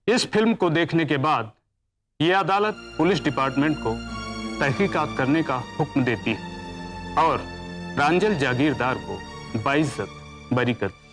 इस फिल्म को देखने के बाद यह अदालत पुलिस डिपार्टमेंट को तहकीकात करने का हुक्म देती है और प्रांजल जागीरदार को बाइज्जत बरी करती है।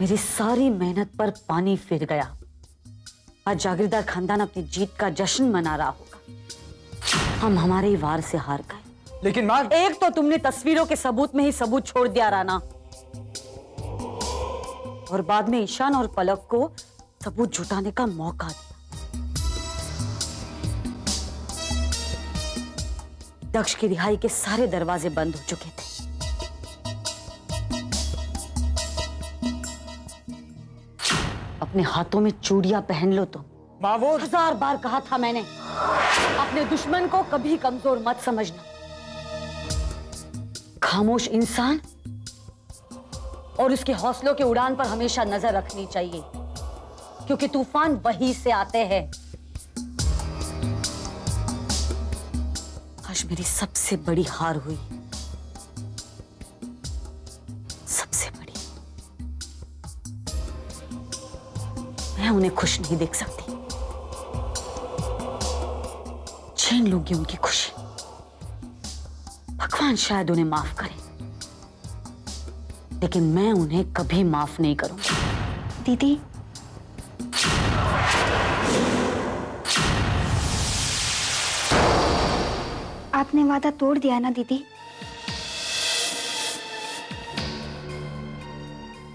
मेरी सारी मेहनत पर पानी फिर गया। आज जागीरदार खानदान अपनी जीत का जश्न मना रहा होगा। हम हमारे ही वार से हार गए। लेकिन मां, एक तो तुमने तस्वीरों के सबूत में ही सबूत छोड़ दिया राना, और बाद में ईशान और पलक को सबूत जुटाने का मौका दिया। दक्ष की रिहाई के सारे दरवाजे बंद हो चुके थे। अपने हाथों में चूड़ियां पहन लो तुम। मां, वो 1000 बार कहा था मैंने, अपने दुश्मन को कभी कमजोर मत समझना। खामोश इंसान और उसके हौसलों के उड़ान पर हमेशा नजर रखनी चाहिए, क्योंकि तूफान वहीं से आते हैं। आज मेरी सबसे बड़ी हार हुई, सबसे बड़ी। मैं उन्हें खुश नहीं देख सकती। छीन लूंगी उनकी खुशी। भगवान शायद उन्हें माफ करे, लेकिन मैं उन्हें कभी माफ नहीं करूंगी। दीदी, आपने वादा तोड़ दिया ना दीदी।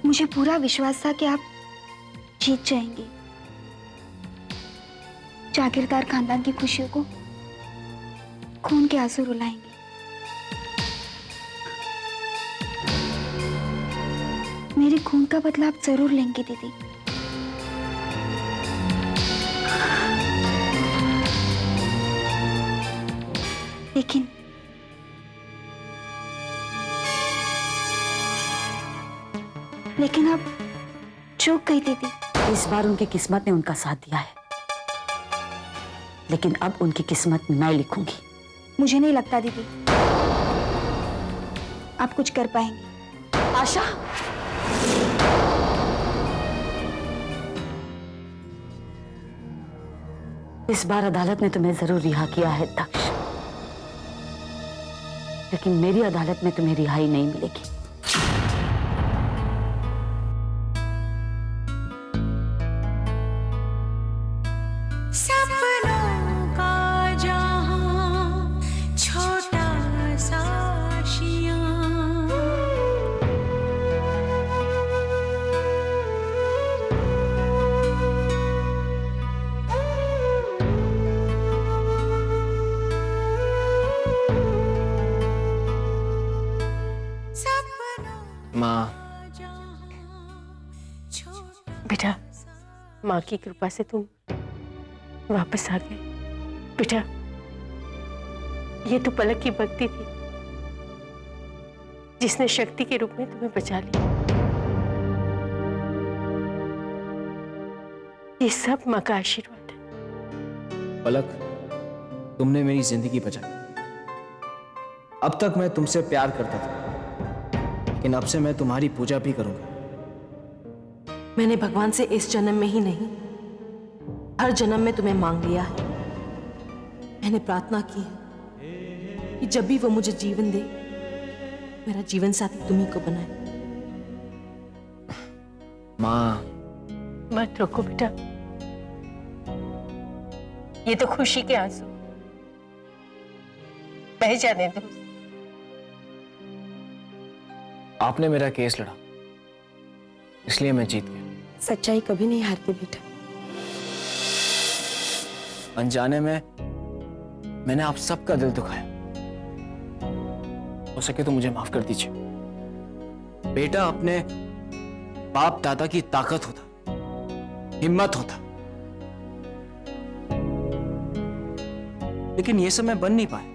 मुझे पूरा विश्वास था कि आप जीत जाएंगी। जागीरदार खानदान की खुशियों को खून के आंसू रुलाएंगे। मेरे खून का बदला आप जरूर लेंगी दीदी। लेकिन अब चूक गई दीदी। इस बार उनकी किस्मत ने उनका साथ दिया है, लेकिन अब उनकी किस्मत मैं लिखूंगी। मुझे नहीं लगता दीदी आप कुछ कर पाएंगी। आशा, इस बार अदालत ने तुम्हें जरूर रिहा किया है दक्ष, लेकिन मेरी अदालत में तुम्हें रिहाई नहीं मिलेगी। माँ, बेटा, माँ की कृपा से तुम वापस आ गए। बेटा, ये तो पलक की भक्ति थी जिसने शक्ति के रूप में तुम्हें बचा लिया। ये सब माँ का आशीर्वाद है। पलक, तुमने मेरी जिंदगी बचाई। अब तक मैं तुमसे प्यार करता था, लेकिन अब से मैं तुम्हारी पूजा भी करूंगा। मैंने भगवान से इस जन्म में ही नहीं, हर जन्म में तुम्हें मांग लिया है। मैंने प्रार्थना की है कि जब भी वो मुझे जीवन दे, मेरा जीवन साथी तुम्ही को बनाए। माँ, मत रोको बेटा, ये तो खुशी के आंसू, बह जाने दो। आपने मेरा केस लड़ा, इसलिए मैं जीत गया। सच्चाई कभी नहीं हारती बेटा। अनजाने में मैंने आप सबका दिल दुखाया, हो सके तो मुझे माफ कर दीजिए। बेटा अपने बाप दादा की ताकत होता, हिम्मत होता, लेकिन ये सब मैं बन नहीं पाया।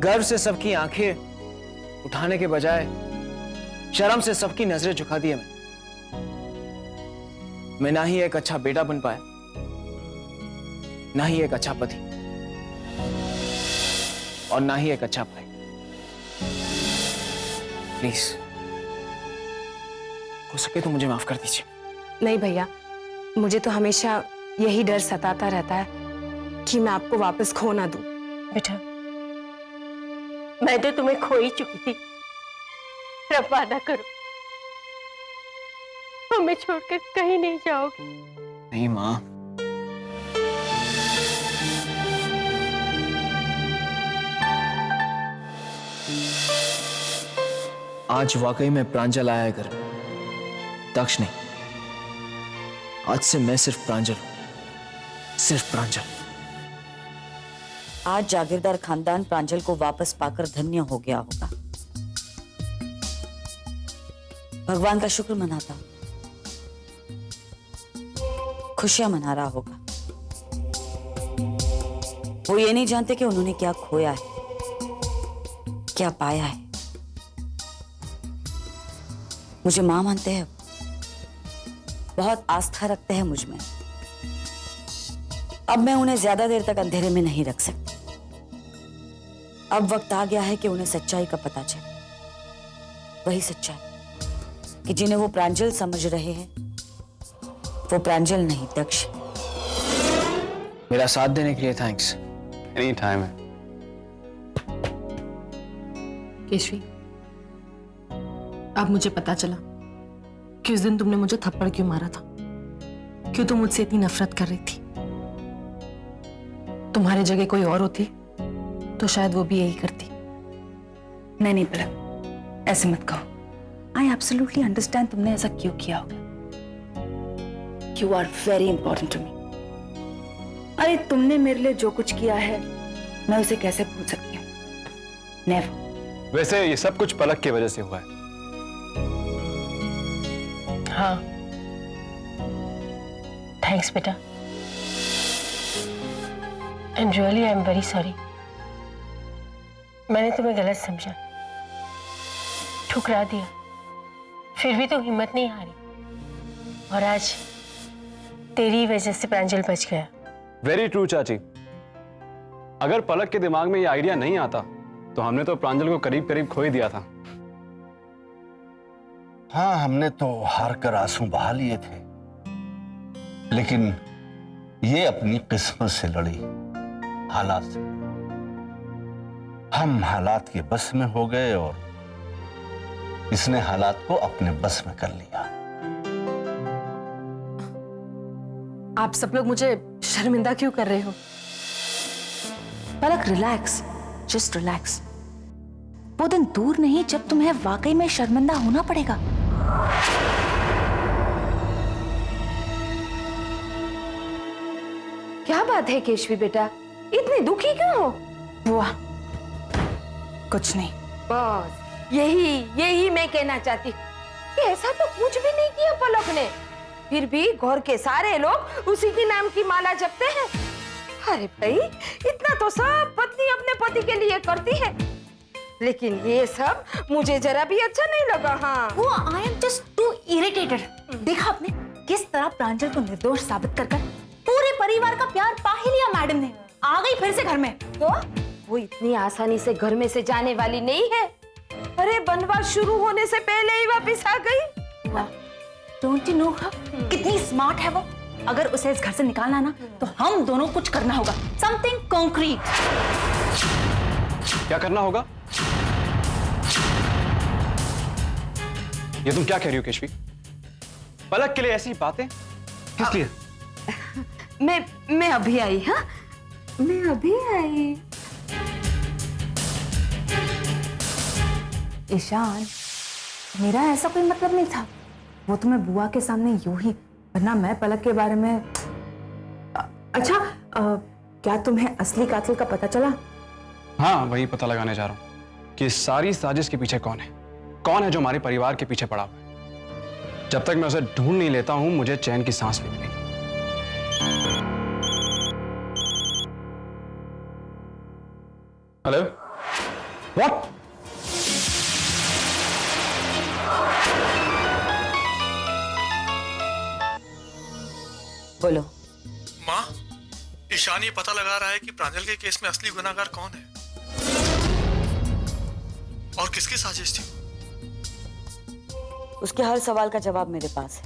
गर्व से सबकी आंखें उठाने के बजाय शर्म से सबकी नजरें झुका दी मैं ना ही एक अच्छा बेटा बन पाया, ना ही एक अच्छा पति, और ना ही एक अच्छा भाई। प्लीज हो सके तो मुझे माफ कर दीजिए। नहीं भैया, मुझे तो हमेशा यही डर सताता रहता है कि मैं आपको वापस खो ना दूं। बेटा, मैं तो तुम्हें खो ही चुकी थी। अब वादा करो, हमें छोड़कर कहीं नहीं जाओगे। नहीं मां, आज वाकई में प्रांजल आया है घर में, दक्ष नहीं। आज से मैं सिर्फ प्रांजल हूं, सिर्फ प्रांजल। आज जागीरदार खानदान प्रांजल को वापस पाकर धन्य हो गया होगा। भगवान का शुक्र मनाता, खुशियां मना रहा होगा। वो ये नहीं जानते कि उन्होंने क्या खोया है, क्या पाया है। मुझे मां मानते हैं, बहुत आस्था रखते हैं मुझ में। अब मैं उन्हें ज्यादा देर तक अंधेरे में नहीं रख सकती। अब वक्त आ गया है कि उन्हें सच्चाई का पता चले, वही सच्चाई कि जिन्हें वो प्रांजल समझ रहे हैं वो प्रांजल नहीं, दक्ष। मेरा साथ देने के लिए थैंक्स। एनी टाइम है। केशवी, अब मुझे पता चला कि उस दिन तुमने मुझे थप्पड़ क्यों मारा था, क्यों तुम मुझसे इतनी नफरत कर रही थी। तुम्हारी जगह कोई और होती तो शायद वो भी यही करती। नहीं पलक, ऐसे मत कहो। आई एब्सोल्युटली अंडरस्टैंड तुमने ऐसा क्यों किया होगा। You are very important to me. अरे तुमने मेरे लिए जो कुछ किया है मैं उसे कैसे भूल सकती हूँ। नेवर। वैसे ये सब कुछ पलक की वजह से हुआ है। हाँ, थैंक्स बेटा। And really I am very sorry. मैंने तुम्हें गलत समझा, ठुकरा दिया, फिर भी तुम हिम्मत नहीं हारी, और आज तेरी वजह से प्रांजल बच गया। वेरी ट्रू चाची। अगर पलक के दिमाग में ये आइडिया नहीं आता तो हमने तो प्रांजल को करीब करीब खो ही दिया था। हाँ, हमने तो हार कर आंसू बहा लिए थे, लेकिन ये अपनी किस्मत से लड़ी, हालात से। हम हालात के बस में हो गए और इसने हालात को अपने बस में कर लिया। आप सब लोग मुझे शर्मिंदा क्यों कर रहे हो? पलक रिलैक्स, जस्ट रिलैक्स। वो दिन दूर नहीं जब तुम्हें वाकई में शर्मिंदा होना पड़ेगा। क्या बात है केशवी बेटा, इतनी दुखी क्यों हो? बुआ, कुछ नहीं। बस यही मैं कहना चाहती हूँ कि ऐसा तो कुछ भी नहीं किया पलक ने, फिर भी घर के सारे लोग उसी के नाम की माला जपते हैं। अरे भाई, इतना तो सब पत्नी अपने पति के लिए करती है, लेकिन ये सब मुझे जरा भी अच्छा नहीं लगा। हाँ, वो I am just too irritated. देखा आपने किस तरह प्रांजल को निर्दोष साबित कर पूरे परिवार का प्यार पा ही लिया। मैडम ने आ गई फिर से घर में। तो वो इतनी आसानी से घर में से जाने वाली नहीं है। अरे बनवास शुरू होने से पहले ही वापस आ गई। डोंट यू नो कितनी स्मार्ट है वो। अगर उसे इस घर से निकालना ना तो हम दोनों कुछ करना होगा, समथिंग कॉन्क्रीट। क्या करना होगा? ये तुम क्या कह रही हो केशवी? पलक के लिए ऐसी बातें किस लिए? मैं अभी आई। हाँ, मैं अभी आई। ईशान, मेरा ऐसा कोई मतलब नहीं था। वो तो मैं बुआ के सामने यूं ही, वरना मैं पलक के बारे में। अच्छा, क्या तुम्हें असली कातिल का पता चला? हाँ, वही पता लगाने जा रहा हूँ कि इस सारी साजिश के पीछे कौन है जो हमारे परिवार के पीछे पड़ा हुआ है। जब तक मैं उसे ढूंढ नहीं लेता हूं मुझे चैन की सांस नहीं मिलेगी। Hello, what? बोलो। माँ, ईशान ये पता लगा रहा है कि प्रांजल के केस में असली गुनाहगार कौन है और किसकी साजिश थी। उसके हर सवाल का जवाब मेरे पास है।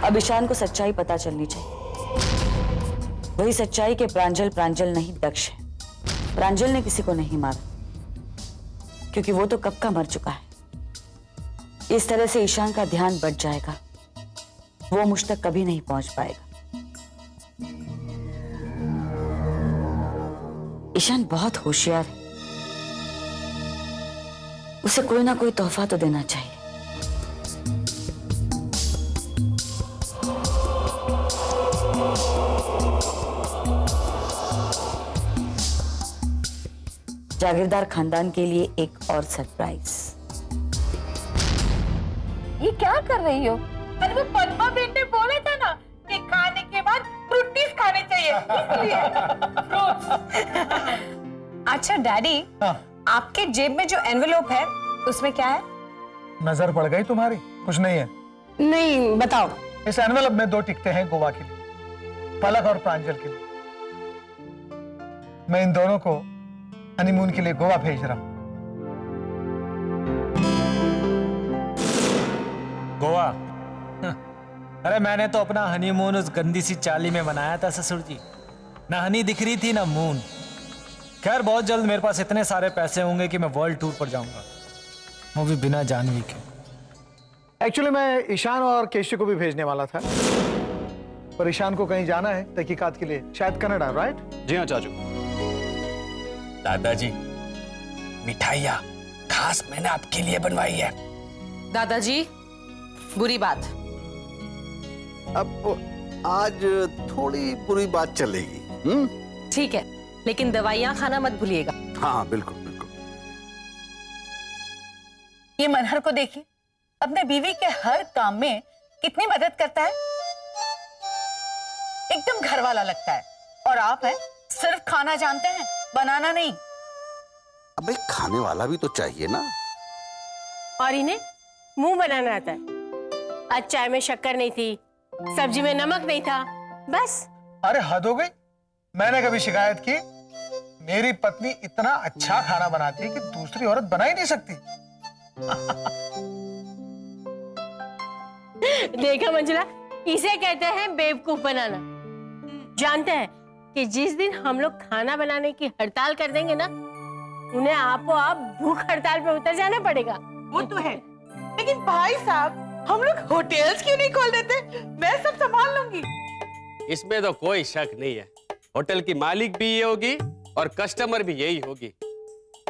अब ईशान को सच्चाई पता चलनी चाहिए, वही सच्चाई के प्रांजल नहीं दक्ष है। प्रांजल ने किसी को नहीं मारा क्योंकि वो तो कब का मर चुका है। इस तरह से ईशान का ध्यान बढ़ जाएगा, वो मुझ तक कभी नहीं पहुंच पाएगा। ईशान बहुत होशियार है, उसे कोई ना कोई तोहफा तो देना चाहिए। जागीरदार खानदान के लिए एक और सरप्राइज। ये क्या कर रही हो? अरे वो पद्मा बेटी ने बोला था ना कि खाने के बाद फ्रूटीज खाने चाहिए, इसलिए फ्रूट्स। अच्छा डैडी, आपके जेब में जो एनवेलोप है उसमें क्या है? नजर पड़ गई तुम्हारी? कुछ नहीं है। नहीं, बताओ। इस एनवेलप में 2 टिकटें हैं गोवा के लिए, पलक और प्रांजल के लिए। मैं इन दोनों को हनीमून के लिए गोवा भेज रहा हूं। गोवा? अरे मैंने तो अपना हनीमून उस गंदी सी चाली में मनाया था ससुर जी। ना हनी दिख रही थी ना मून। खैर बहुत जल्द मेरे पास इतने सारे पैसे होंगे कि मैं वर्ल्ड टूर पर जाऊंगा, वो भी बिना जानवी के। एक्चुअली मैं ईशान और केशव को भी भेजने वाला था, पर ईशान को कहीं जाना है तहकीकात के लिए, शायद कनाडा। राइट? जी हाँ चाचू। दादाजी, मिठाइयाँ खास मैंने आपके लिए बनवाई है। दादाजी, बुरी बात। अब आज थोड़ी बुरी बात चलेगी। ठीक है, लेकिन दवाइयाँ खाना मत भूलिएगा। हाँ बिल्कुल बिल्कुल। ये मनहर को देखिए, अपने बीवी के हर काम में कितनी मदद करता है, एकदम घर वाला लगता है। और आप हैं, सिर्फ खाना जानते हैं, बनाना नहीं। अबे खाने वाला भी तो चाहिए ना। और इन्हें मुंह बनाना आता है। आज चाय में शक्कर नहीं थी, सब्जी में नमक नहीं था, बस। अरे हद हो गई। मैंने कभी शिकायत की? मेरी पत्नी इतना अच्छा खाना बनाती है कि दूसरी औरत बना ही नहीं सकती। देखा मंजुला, इसे कहते हैं बेवकूफ बनाना। जानते हैं कि जिस दिन हम लोग खाना बनाने की हड़ताल कर देंगे ना, उन्हें आपो आप भूख हड़ताल पे उतर जाना पड़ेगा। वो तो है, लेकिन भाई साहब हम लोग होटल्स क्यों नहीं खोल देते? मैं सब संभाल लूंगी। इसमें तो कोई शक नहीं है, होटल की मालिक भी ये होगी और कस्टमर भी यही होगी।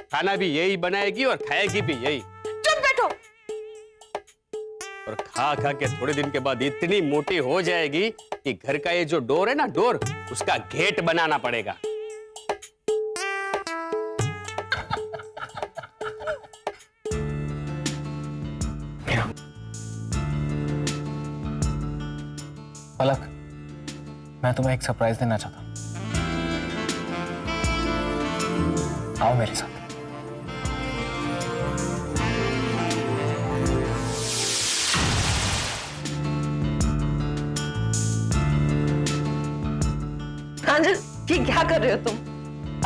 खाना भी यही बनाएगी और खाएगी भी यही। चुप बैठो। और खा खा के थोड़े दिन के बाद इतनी मोटी हो जाएगी कि घर का ये जो डोर है ना, डोर, उसका गेट बनाना पड़ेगा। पलक, मैं तुम्हें एक सरप्राइज देना चाहता हूं। आओ मेरे साथ। प्रांजल, ये क्या कर रहे हो तुम?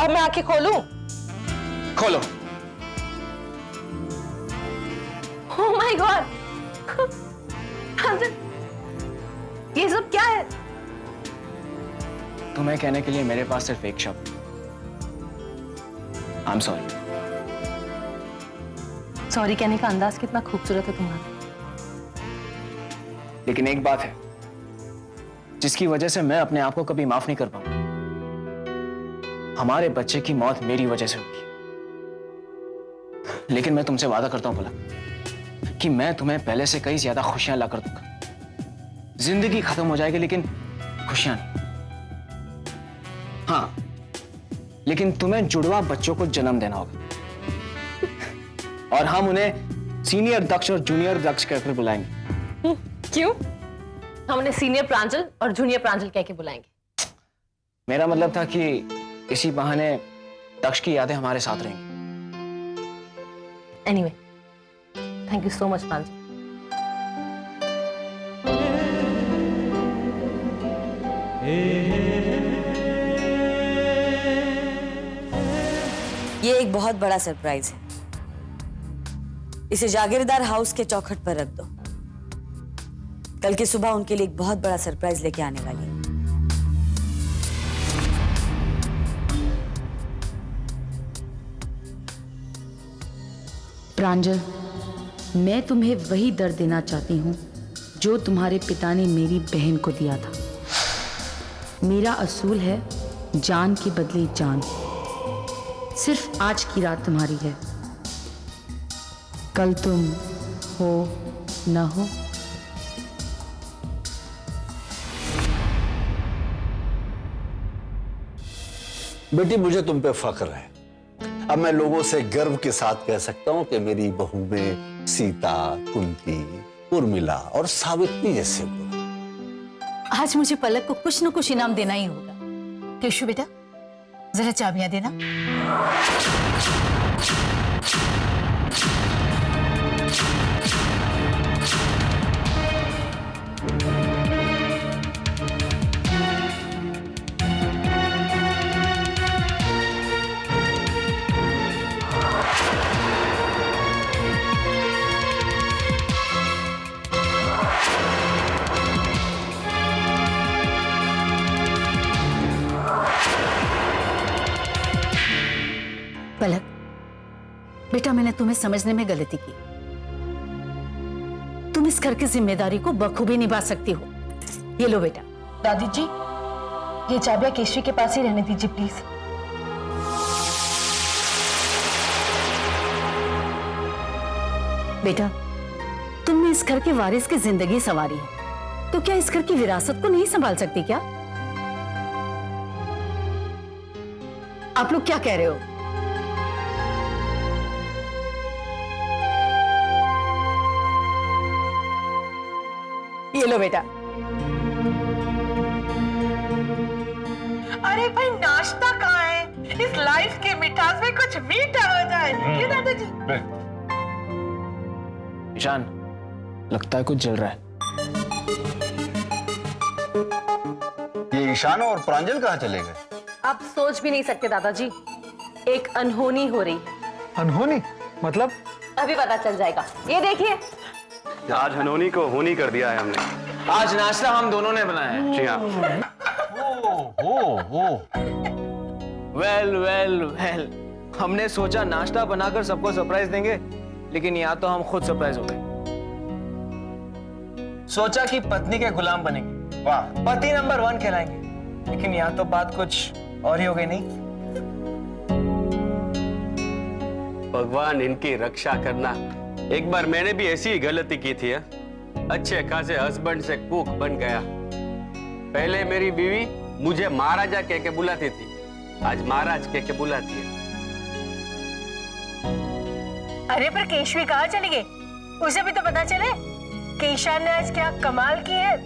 अब मैं आंखें खोलूं? खोलो। Oh my God! प्रांजल, ये सब क्या है? तुम्हें कहने के लिए मेरे पास सिर्फ एक शब्द, आई एम सॉरी। सॉरी कहने का अंदाज कितना खूबसूरत है तुम्हारा। लेकिन एक बात है जिसकी वजह से मैं अपने आप को कभी माफ नहीं कर पाऊंगा। हमारे बच्चे की मौत मेरी वजह से होगी। लेकिन मैं तुमसे वादा करता हूं पलक, कि मैं तुम्हें पहले से कई ज्यादा खुशियां ला कर दूंगा। जिंदगी खत्म हो जाएगी लेकिन खुशियां नहीं। हाँ, लेकिन तुम्हें जुड़वा बच्चों को जन्म देना होगा और हम उन्हें सीनियर दक्ष और जूनियर दक्ष कहकर बुलाएंगे। क्यों? हम उन्हें सीनियर प्रांजल और जूनियर प्रांजल कह के बुलाएंगे। मेरा मतलब था कि इसी बहाने दक्ष की यादें हमारे साथ रहेंगी। Anyway, thank you so much Pranjal. ये एक बहुत बड़ा सरप्राइज है। इसे जागीरदार हाउस के चौखट पर रख दो। कल की सुबह उनके लिए एक बहुत बड़ा सरप्राइज लेके आने वाली है। प्रांजल, मैं तुम्हें वही दर्द देना चाहती हूँ जो तुम्हारे पिता ने मेरी बहन को दिया था। मेरा असूल है जान की बदले जान। सिर्फ आज की रात तुम्हारी है, कल तुम हो न हो। बेटी, मुझे तुम पे फख्र है। अब मैं लोगों से गर्व के साथ कह सकता हूँ कि मेरी बहू में सीता, कुंती, उर्मिला और सावित्री जैसे गुण। आज मुझे पलक को कुछ न कुछ इनाम देना ही होगा। केशु बेटा, जरा चाबियां देना। पलक बेटा, मैंने तुम्हें समझने में गलती की। तुम इस घर की जिम्मेदारी को बखूबी निभा सकती हो। ये लो बेटा। दादी जी, ये चाबियां केशवी के पास ही रहने दीजिए प्लीज। बेटा, तुमने इस घर के वारिस की जिंदगी संवारी है, तो क्या इस घर की विरासत को नहीं संभाल सकती क्या? आप लोग क्या कह रहे हो? ये लो बेटा। अरे भाई, नाश्ता कहाँ है? इस लाइफ के मिठास में कुछ मीठा हो जाए। ये दादाजी। ईशान, लगता है कुछ जल रहा है। ये ईशान और प्रांजल कहाँ चले गए? आप सोच भी नहीं सकते दादाजी, एक अनहोनी हो रही है। अनहोनी मतलब? अभी पता चल जाएगा, ये देखिए। आज हनोनी को होनी कर दिया है हमने। आज नाश्ता हम दोनों ने बनाया है। जी हाँ। वेल वेल वेल, हमने सोचा नाश्ता बनाकर सबको सरप्राइज देंगे, लेकिन यहाँ तो हम खुद सरप्राइज हो गए। सोचा कि पत्नी के गुलाम बनेंगे, वाह, पति नंबर 1 कहलाएंगे, लेकिन यहाँ तो बात कुछ और ही हो गई। नहीं, भगवान इनकी रक्षा करना। एक बार मैंने भी ऐसी ही गलती की थी। अच्छे खासे हस्बैंड से कुक बन गया। पहले मेरी बीवी मुझे महाराजा कह के बुलाती थी, आज महाराज कह के बुलाती है। अरे पर केशवी कहाँ चली गई? उसे भी तो पता चले कि ईशान ने आज क्या कमाल की है।